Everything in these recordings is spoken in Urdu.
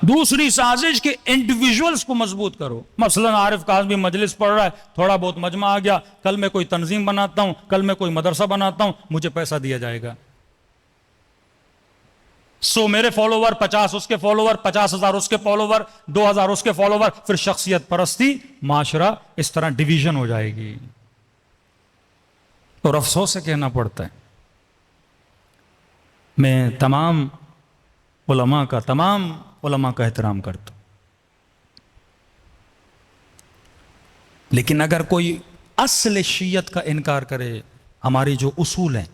دوسری سازش کہ انڈیویجولز کو مضبوط کرو. مثلا عارف کاظمی مجلس پڑھ رہا ہے, تھوڑا بہت مجمع آ گیا, کل میں کوئی تنظیم بناتا ہوں, کل میں کوئی مدرسہ بناتا ہوں, مجھے پیسہ دیا جائے گا. 100 میرے فالوور, 50 اس کے فالوور, 50,000 اس کے فالوور, 2,000 اس کے فالوور, پھر شخصیت پرستی, معاشرہ اس طرح ڈویژن ہو جائے گی. اور افسوس سے کہنا پڑتا ہے, میں تمام علماء کا احترام کرتا ہوں, لیکن اگر کوئی اصل شیعت کا انکار کرے, ہماری جو اصول ہیں,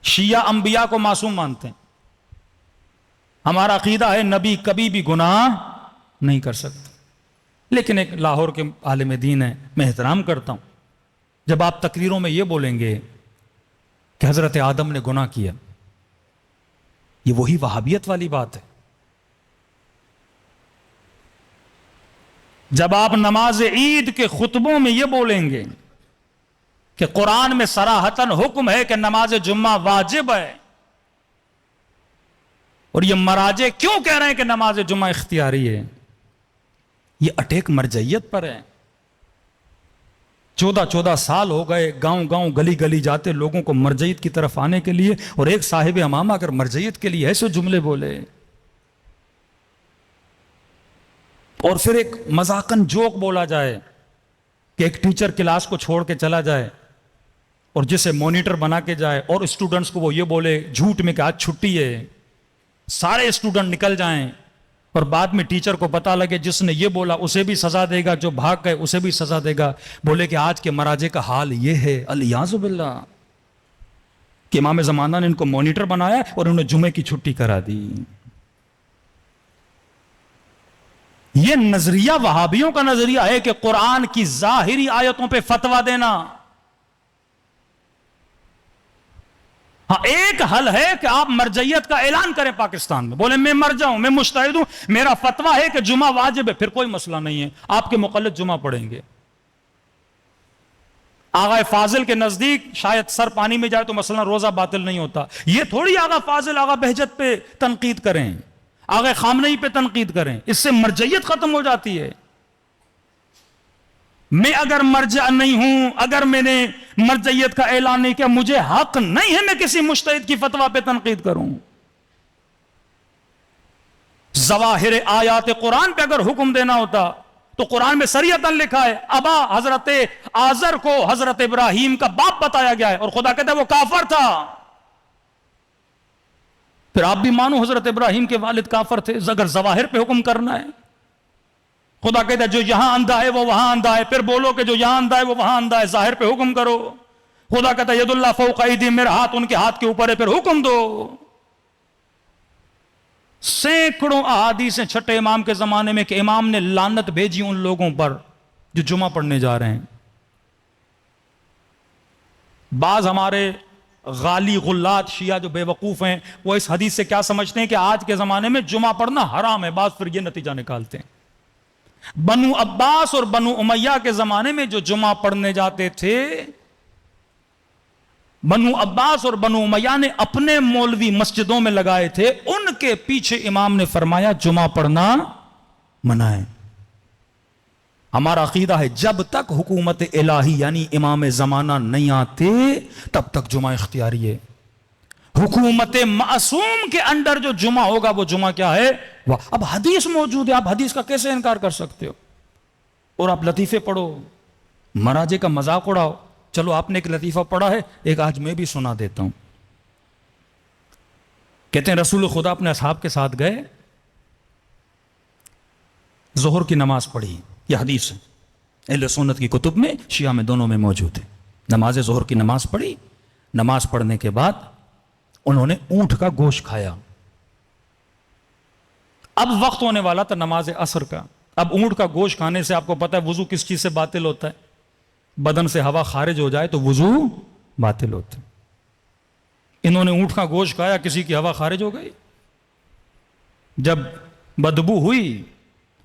شیعہ انبیاء کو معصوم مانتے ہیں, ہمارا عقیدہ ہے نبی کبھی بھی گناہ نہیں کر سکتے, لیکن ایک لاہور کے عالم دین ہے, میں احترام کرتا ہوں, جب آپ تقریروں میں یہ بولیں گے کہ حضرت آدم نے گناہ کیا, یہ وہی وہابیت والی بات ہے. جب آپ نماز عید کے خطبوں میں یہ بولیں گے کہ قرآن میں صراحتاً حکم ہے کہ نماز جمعہ واجب ہے, اور یہ مراجع کیوں کہہ رہے ہیں کہ نماز جمعہ اختیاری ہے, یہ اٹیک مرجعیت پر ہے. 14 سال ہو گئے گاؤں گاؤں گلی گلی جاتے لوگوں کو مرجعیت کی طرف آنے کے لیے, اور ایک صاحب امامہ اگر مرجعیت کے لیے ایسے جملے بولے, اور پھر ایک مذاقن جوک بولا جائے کہ ایک ٹیچر کلاس کو چھوڑ کے چلا جائے اور جسے مانیٹر بنا کے جائے, اور اسٹوڈنٹس کو وہ یہ بولے جھوٹ میں کہ آج چھٹی ہے, سارے اسٹوڈنٹ نکل جائیں, اور بعد میں ٹیچر کو پتا لگے جس نے یہ بولا اسے بھی سزا دے گا, جو بھاگ گئے اسے بھی سزا دے گا. بولے کہ آج کے مراجع کا حال یہ ہے, الیاذ باللہ, کہ امام زمانہ نے ان کو مانیٹر بنایا اور انہوں نے جمعے کی چھٹی کرا دی. یہ نظریہ وہابیوں کا نظریہ ہے کہ قرآن کی ظاہری آیتوں پہ فتویٰ دینا. ہاں ایک حل ہے کہ آپ مرجعیت کا اعلان کریں پاکستان میں, بولیں میں مرجع ہوں, میں مجتہد ہوں, میرا فتویٰ ہے کہ جمعہ واجب ہے, پھر کوئی مسئلہ نہیں ہے, آپ کے مقلد جمعہ پڑھیں گے. آغا فاضل کے نزدیک شاید سر پانی میں جائے تو مثلا روزہ باطل نہیں ہوتا. یہ تھوڑی آغا فاضل آغا بہجت پہ تنقید کریں, آغا خامنئی پہ تنقید کریں, اس سے مرجعیت ختم ہو جاتی ہے. میں اگر مرجع نہیں ہوں, اگر میں نے مرجعیت کا اعلان نہیں کیا, مجھے حق نہیں ہے میں کسی مجتہد کی فتویٰ پہ تنقید کروں. ظواہر آیات قرآن پہ اگر حکم دینا ہوتا تو قرآن میں صریحتاً لکھا ہے, ابا حضرت آزر کو حضرت ابراہیم کا باپ بتایا گیا ہے, اور خدا کہتا ہے وہ کافر تھا. پھر آپ بھی مانو حضرت ابراہیم کے والد کافر تھے, اگر ظواہر پہ حکم کرنا ہے. خدا کہتا ہے جو یہاں اندھا ہے وہ وہاں اندھا ہے, پھر بولو کہ جو یہاں اندھا ہے وہ وہاں اندھا ہے, ظاہر پہ حکم کرو. خدا کہتا ہے ید اللہ فوق ایدیہم, میرا ہاتھ ان کے ہاتھ کے اوپر ہے, پھر حکم دو. سینکڑوں احادیث ہیں چھٹے امام کے زمانے میں کہ امام نے لعنت بھیجی ان لوگوں پر جو جمعہ پڑھنے جا رہے ہیں. بعض ہمارے غالی غلات شیعہ جو بے وقوف ہیں وہ اس حدیث سے کیا سمجھتے ہیں کہ آج کے زمانے میں جمعہ پڑھنا حرام ہے. بعض پھر یہ نتیجہ نکالتے ہیں, بنو عباس اور بنو امیہ کے زمانے میں جو جمعہ پڑھنے جاتے تھے, بنو عباس اور بنو امیہ نے اپنے مولوی مسجدوں میں لگائے تھے, ان کے پیچھے امام نے فرمایا جمعہ پڑھنا منع ہے. ہمارا عقیدہ ہے جب تک حکومت الہی یعنی امام زمانہ نہیں آتے تب تک جمعہ اختیاری ہے. حکومت معصوم کے انڈر جو جمعہ ہوگا وہ جمعہ کیا ہے. اب حدیث موجود ہے, آپ حدیث کا کیسے انکار کر سکتے ہو؟ اور آپ لطیفے پڑھو, مراجع کا مذاق اڑاؤ. چلو آپ نے ایک لطیفہ پڑھا ہے, ایک آج میں بھی سنا دیتا ہوں. کہتے ہیں رسول خدا اپنے اصحاب کے ساتھ گئے, ظہر کی نماز پڑھی. یہ حدیث ہے اہل سنت کی کتب میں, شیعہ میں, دونوں میں موجود ہے. نماز ظہر کی نماز پڑھی, نماز پڑھنے کے بعد انہوں نے اونٹ کا گوشت کھایا. اب وقت ہونے والا تھا نماز عصر کا. اب اونٹ کا گوشت کھانے سے آپ کو پتا ہے وضو کس چیز سے باطل ہوتا ہے, بدن سے ہوا خارج ہو جائے تو وضو باطل ہوتا ہے. انہوں نے اونٹ کا گوشت کھایا, کسی کی ہوا خارج ہو گئی, جب بدبو ہوئی,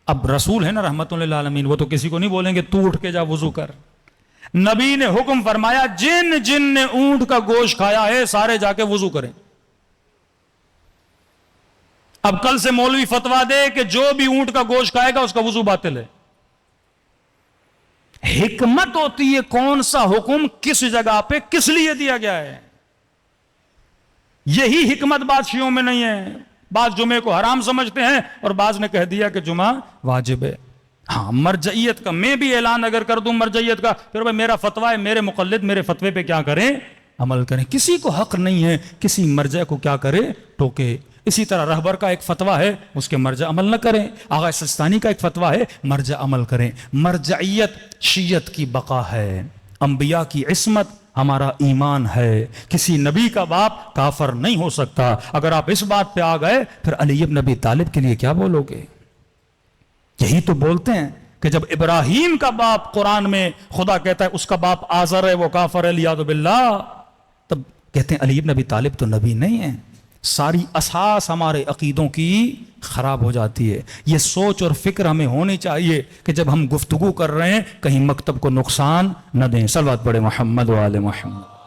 اب رسول ہے نا رحمت للعالمین, وہ تو کسی کو نہیں بولیں گے تو اٹھ کے جا وضو کر. نبی نے حکم فرمایا جن جن نے اونٹ کا گوشت کھایا ہے سارے جا کے وضو کریں. اب کل سے مولوی فتوا دے کہ جو بھی اونٹ کا گوشت کھائے گا اس کا وضو باطل ہے. حکمت ہوتی ہے کون سا حکم کس جگہ پہ کس لیے دیا گیا ہے. یہی حکمت بادشاہوں میں نہیں ہے. بعض جمعے کو حرام سمجھتے ہیں اور بعض نے کہہ دیا کہ جمعہ واجب ہے. ہاں مرجعیت کا میں بھی اعلان اگر کر دوں مرجعیت کا، پھر بھائی میرا فتویٰ ہے، میرے مقلد میرے فتوے پہ کیا کریں؟ عمل کریں. کسی کو حق نہیں ہے کسی مرجع کو کیا کرے؟ ٹوکے. اسی طرح رہبر کا ایک فتویٰ ہے اس کے مرجع عمل نہ کریں. آغا سستانی کا ایک فتویٰ ہے مرجع عمل کریں. مرجعیت شیعت کی بقا ہے، انبیاء کی عصمت ہمارا ایمان ہے. کسی نبی کا باپ کافر نہیں ہو سکتا. اگر آپ اس بات پہ آ گئے پھر علی بن ابی طالب کے لیے کیا بولو گے؟ یہی تو بولتے ہیں کہ جب ابراہیم کا باپ قرآن میں خدا کہتا ہے اس کا باپ آزر ہے وہ کافر ہے لیاذ باللہ، تب کہتے ہیں علی بن ابی طالب تو نبی نہیں ہے. ساری اساس ہمارے عقیدوں کی خراب ہو جاتی ہے. یہ سوچ اور فکر ہمیں ہونی چاہیے کہ جب ہم گفتگو کر رہے ہیں کہیں مکتب کو نقصان نہ دیں. صلوات پڑھیں محمد و آل محمد.